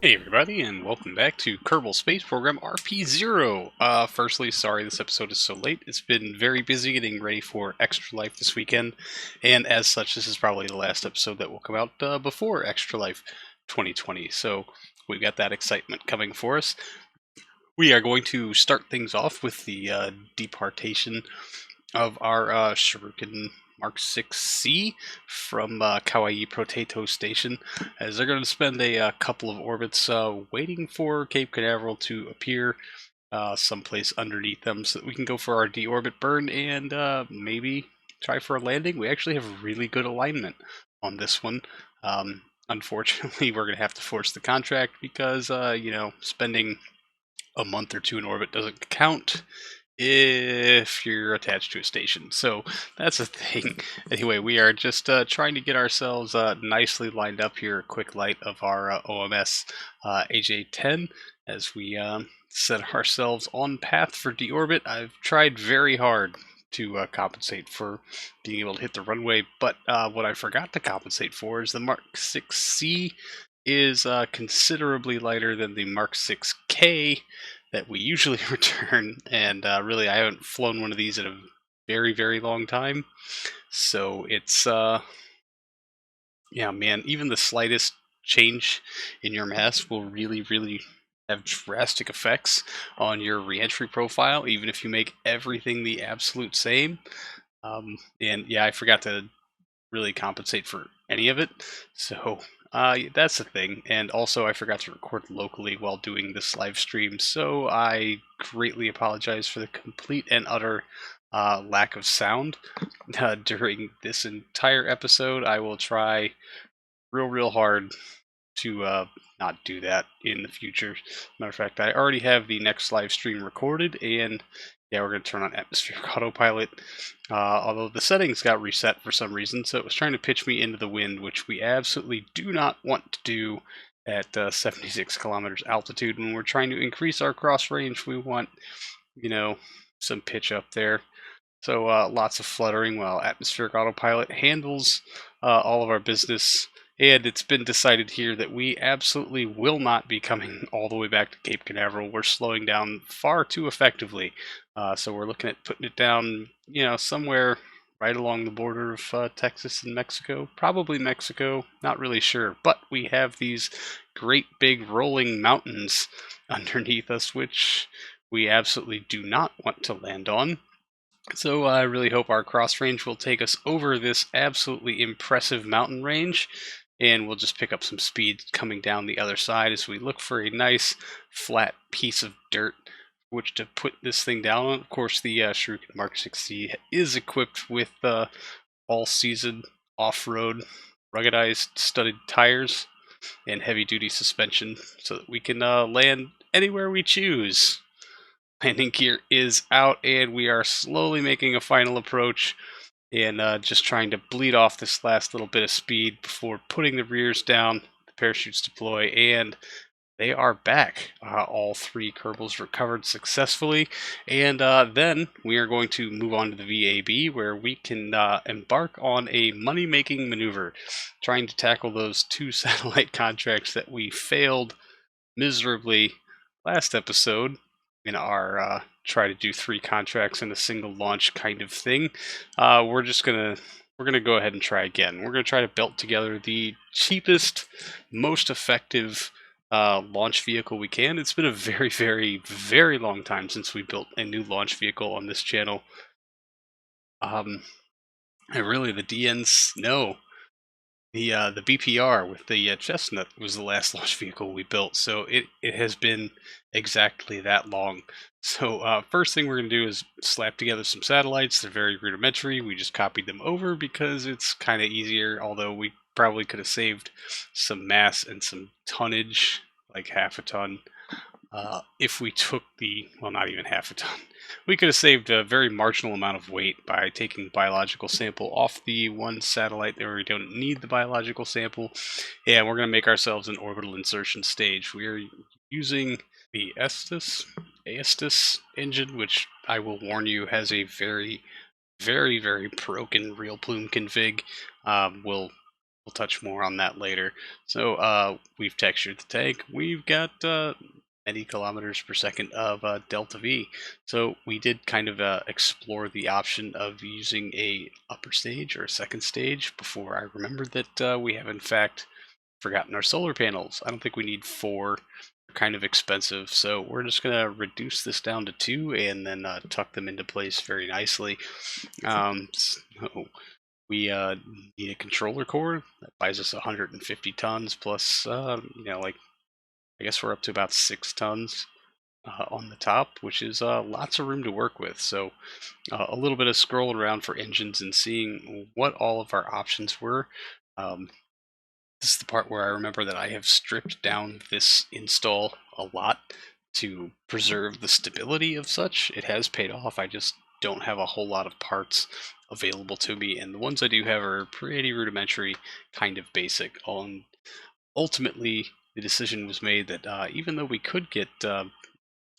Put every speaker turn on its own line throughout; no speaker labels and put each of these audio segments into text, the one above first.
Hey everybody, and welcome back to Kerbal Space Program RP-0. Firstly, sorry this episode is so late. It's been very busy getting ready for Extra Life this weekend, and as such, this is probably the last episode that will come out before Extra Life 2020. So we've got that excitement coming for us. We are going to start things off with the departation of our Sheruiken Mk6 C from Kawaii Potato Station, as they're going to spend a couple of orbits waiting for Cape Canaveral to appear someplace underneath them so that we can go for our deorbit burn and maybe try for a landing. We actually have really good alignment on this one. Unfortunately, we're going to have to force the contract because, spending a month or two in orbit doesn't count if you're attached to a station. So that's a thing. Anyway, we are just trying to get ourselves nicely lined up here. A quick light of our OMS AJ10 as we set ourselves on path for deorbit. I've tried very hard to compensate for being able to hit the runway, but what I forgot to compensate for is the Mk6 C is considerably lighter than the Mk6 K that we usually return, and really I haven't flown one of these in a very, very long time. So it's, yeah, man, even the slightest change in your mass will really, really have drastic effects on your reentry profile, even if you make everything the absolute same. And yeah, I forgot to really compensate for any of it. So that's the thing. And also, I forgot to record locally while doing this live stream. So I greatly apologize for the complete and utter lack of sound during this entire episode. I will try real hard to not do that in the future. Matter of fact, I already have the next live stream recorded, and yeah, we're going to turn on atmospheric autopilot. Although the settings got reset for some reason, so it was trying to pitch me into the wind, which we absolutely do not want to do at 76 kilometers altitude. When we're trying to increase our cross range, we want, some pitch up there. So lots of fluttering while atmospheric autopilot handles all of our business. And it's been decided here that we absolutely will not be coming all the way back to Cape Canaveral. We're slowing down far too effectively. So we're looking at putting it down, somewhere right along the border of Texas and Mexico. Probably Mexico, not really sure. But we have these great big rolling mountains underneath us, which we absolutely do not want to land on. So I really hope our cross range will take us over this absolutely impressive mountain range, and we'll just pick up some speed coming down the other side as we look for a nice flat piece of dirt which to put this thing down on. Of course, the Sheruiken Mk6 C is equipped with all-season off-road ruggedized studded tires and heavy-duty suspension so that we can land anywhere we choose. Landing gear is out, and we are slowly making a final approach and just trying to bleed off this last little bit of speed before putting the rears down. The parachutes deploy, and they are back. All three Kerbals recovered successfully, and then we are going to move on to the VAB, where we can embark on a money-making maneuver, trying to tackle those two satellite contracts that we failed miserably last episode in our try to do 3 contracts in a single launch kind of thing. We're gonna go ahead and try again. We're gonna try to belt together the cheapest, most effective launch vehicle we can. It's been a very, very, very long time since we built a new launch vehicle on this channel. And really, the DNs, no. The BPR with the Chestnut was the last launch vehicle we built, so it has been exactly that long. So first thing we're going to do is slap together some satellites. They're very rudimentary. We just copied them over because it's kind of easier, although we probably could have saved some mass and some tonnage, like half a ton, if we took well, not even half a ton. We could have saved a very marginal amount of weight by taking biological sample off the one satellite where we don't need the biological sample. And we're going to make ourselves an orbital insertion stage. We are using the Aestus engine, which I will warn you has a very, very, very broken real plume config. Will we'll touch more on that later. So we've textured the tank. We've got many kilometers per second of delta V. So we did kind of explore the option of using a upper stage or a second stage before I remembered that we have in fact forgotten our solar panels. I don't think we need 4. They're kind of expensive, so we're just going to reduce this down to 2 and then tuck them into place very nicely. So we need a controller core that buys us 150 tons plus, like I guess we're up to about 6 tons on the top, which is lots of room to work with. So a little bit of scrolling around for engines and seeing what all of our options were. This is the part where I remember that I have stripped down this install a lot to preserve the stability of such. It has paid off. I just don't have a whole lot of parts available to me, and the ones I do have are pretty rudimentary, kind of basic. Ultimately, the decision was made that even though we could get a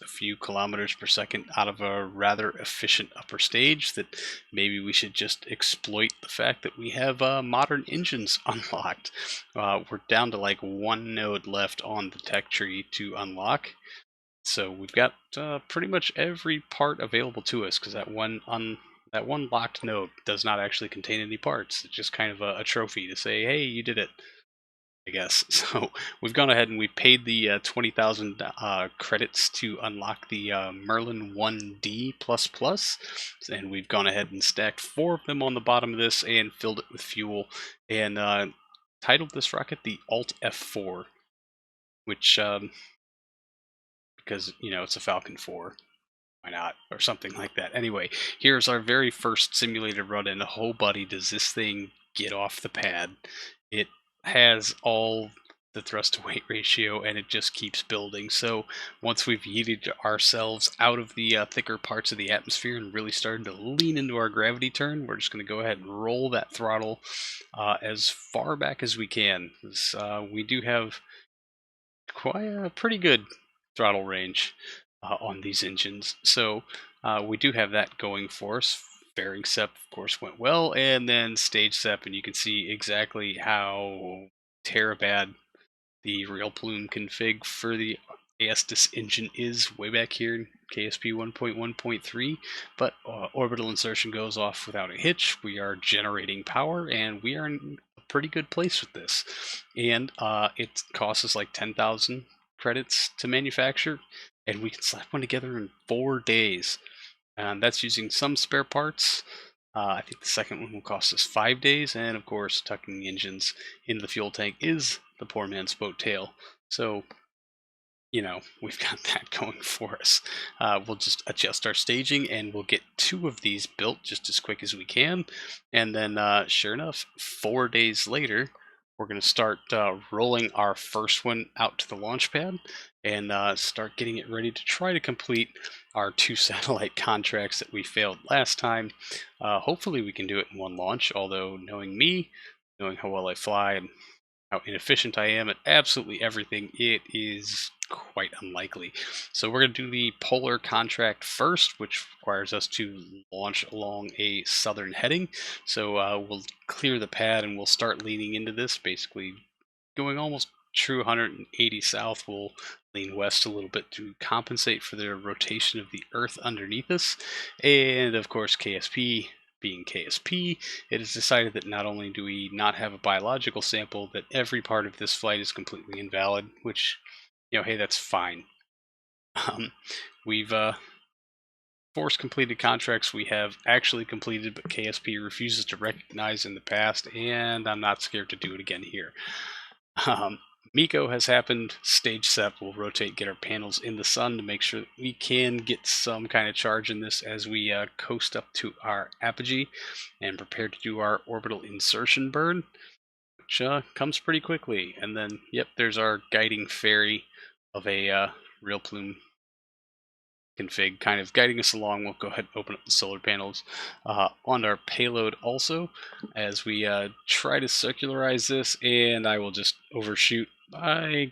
few kilometers per second out of a rather efficient upper stage, that maybe we should just exploit the fact that we have modern engines unlocked. We're down to like 1 node left on the tech tree to unlock, so we've got pretty much every part available to us, because that one locked node does not actually contain any parts. It's just kind of a trophy to say, hey, you did it, I guess. So we've gone ahead and we've paid the 20,000 credits to unlock the Merlin 1D++, and we've gone ahead and stacked 4 of them on the bottom of this and filled it with fuel, and titled this rocket the Alt F4, which, because, it's a Falcon 4, why not, or something like that. Anyway, here's our very first simulated run, and oh buddy, does this thing get off the pad. It has all the thrust to weight ratio, and it just keeps building. So once we've yeeted ourselves out of the thicker parts of the atmosphere and really started to lean into our gravity turn, we're just going to go ahead and roll that throttle as far back as we can. We do have quite a pretty good throttle range on these engines, so we do have that going for us. Fairing SEP, of course, went well, and then stage SEP, and you can see exactly how terabad the real plume config for the ASDIS engine is way back here in KSP 1.1.3, but orbital insertion goes off without a hitch. We are generating power, and we are in a pretty good place with this. And it costs us like 10,000 credits to manufacture, and we can slap one together in 4 days. And that's using some spare parts. I think the second one will cost us 5 days, and of course, tucking the engines into the fuel tank is the poor man's boat tail. So, we've got that going for us. We'll just adjust our staging, and we'll get 2 of these built just as quick as we can. And then, sure enough, 4 days later, we're going to start rolling our first one out to the launch pad and start getting it ready to try to complete our 2 satellite contracts that we failed last time. Hopefully we can do it in 1 launch, although knowing me, knowing how well I fly and how inefficient I am at absolutely everything, it is quite unlikely. So we're going to do the polar contract first, which requires us to launch along a southern heading. So we'll clear the pad and we'll start leaning into this, basically going almost true 180 south. We'll lean west a little bit to compensate for the rotation of the Earth underneath us. And of course, KSP being KSP, it is decided that not only do we not have a biological sample, that every part of this flight is completely invalid, which, hey, that's fine. We've force completed contracts we have actually completed, but KSP refuses to recognize in the past, and I'm not scared to do it again here. MECO has happened. Stage SEP will rotate, get our panels in the sun to make sure that we can get some kind of charge in this as we coast up to our apogee and prepare to do our orbital insertion burn, which comes pretty quickly. And then, yep, there's our guiding fairy of a real plume config kind of guiding us along. We'll go ahead and open up the solar panels on our payload also as we try to circularize this, and I will just overshoot by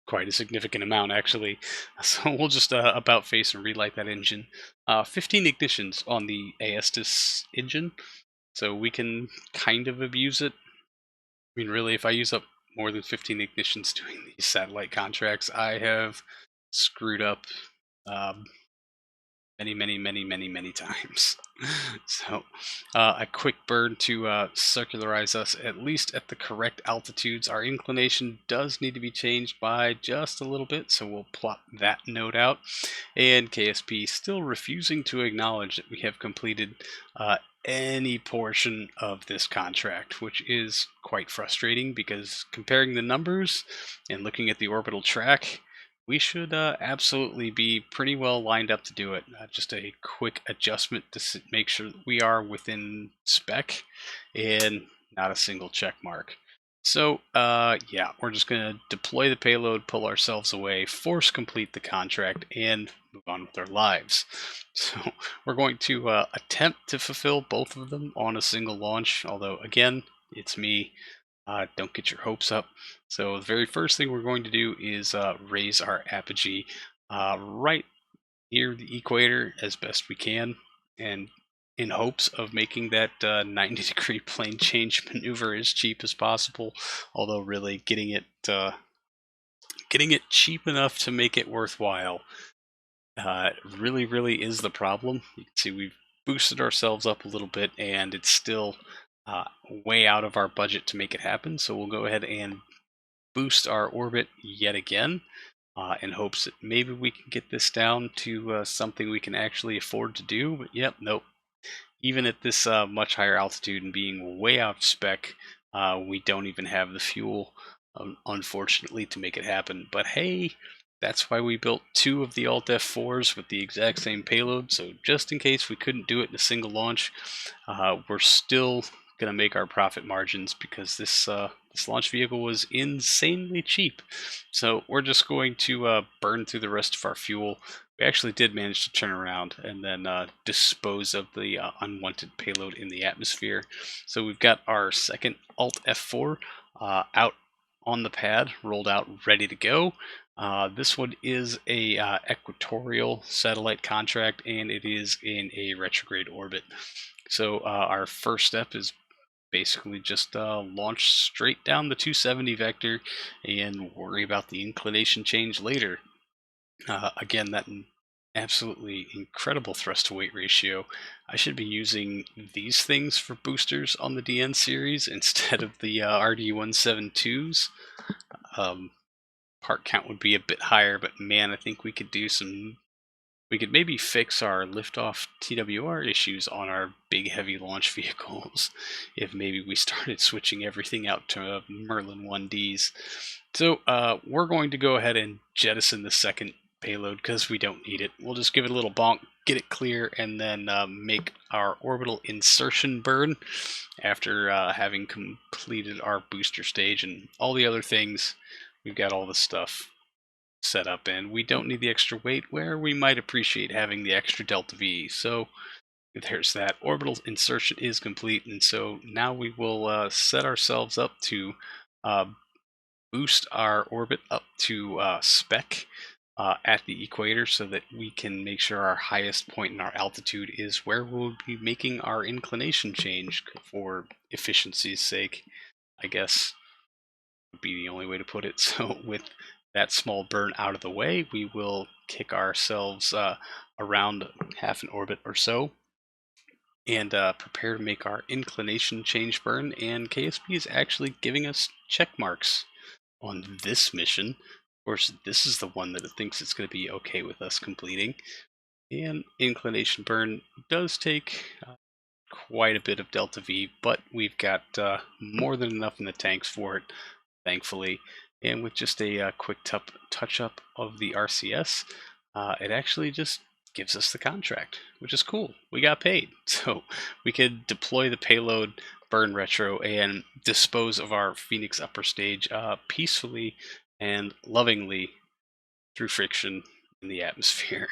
quite a significant amount actually. So we'll just about face and relight that engine. 15 ignitions on the ASDIS engine, so we can kind of abuse it. mean, really, if I use up more than 15 ignitions doing these satellite contracts, I have screwed up um, many times. So, a quick burn to circularize us at least at the correct altitudes. Our inclination does need to be changed by just a little bit, so we'll plot that node out. And KSP still refusing to acknowledge that we have completed any portion of this contract, which is quite frustrating because comparing the numbers and looking at the orbital track, we should absolutely be pretty well lined up to do it. Just a quick adjustment to make sure that we are within spec and not a single check mark. So, yeah, we're just going to deploy the payload, pull ourselves away, force complete the contract, and move on with our lives. So, we're going to attempt to fulfill both of them on a single launch, although, again, it's me. Don't get your hopes up. So the very first thing we're going to do is raise our apogee right near the equator as best we can, and in hopes of making that 90-degree plane change maneuver as cheap as possible. Although really getting it cheap enough to make it worthwhile really is the problem. You can see we've boosted ourselves up a little bit, and it's still way out of our budget to make it happen. So we'll go ahead and boost our orbit yet again in hopes that maybe we can get this down to something we can actually afford to do. But yep, nope. Even at this much higher altitude and being way out of spec, we don't even have the fuel, unfortunately, to make it happen. But hey, that's why we built 2 of the Alt F4s with the exact same payload. So just in case we couldn't do it in a single launch, we're still going to make our profit margins because this launch vehicle was insanely cheap. So we're just going to burn through the rest of our fuel. We actually did manage to turn around and then dispose of the unwanted payload in the atmosphere. So we've got our second Alt F4 out on the pad, rolled out, ready to go. This one is a equatorial satellite contract, and it is in a retrograde orbit. So our first step is basically just launch straight down the 270 vector and worry about the inclination change later. Again, that absolutely incredible thrust to weight ratio. I should be using these things for boosters on the DN series instead of the RD172s. Part count would be a bit higher, but man, I think we could do some. We could maybe fix our liftoff TWR issues on our big heavy launch vehicles if maybe we started switching everything out to Merlin 1Ds. So we're going to go ahead and jettison the second payload because we don't need it. We'll just give it a little bonk, get it clear, and then make our orbital insertion burn after having completed our booster stage and all the other things. We've got all the stuff set up, and we don't need the extra weight where we might appreciate having the extra delta V. So there's that. Orbital insertion is complete, and so now we will set ourselves up to boost our orbit up to spec at the equator so that we can make sure our highest point in our altitude is where we'll be making our inclination change for efficiency's sake, I guess would be the only way to put it. So with that small burn out of the way, we will kick ourselves around half an orbit or so and prepare to make our inclination change burn. And KSP is actually giving us check marks on this mission. Of course, this is the one that it thinks it's going to be okay with us completing. And inclination burn does take quite a bit of delta V, but we've got more than enough in the tanks for it, thankfully. And with just a quick touch up of the RCS, it actually just gives us the contract, which is cool. We got paid. So we could deploy the payload, burn retro, and dispose of our Phoenix upper stage peacefully and lovingly through friction in the atmosphere.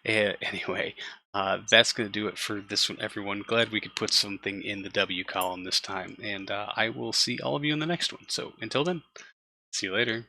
Anyway, that's going to do it for this one, everyone. Glad we could put something in the W column this time, and I will see all of you in the next one. So until then, see you later.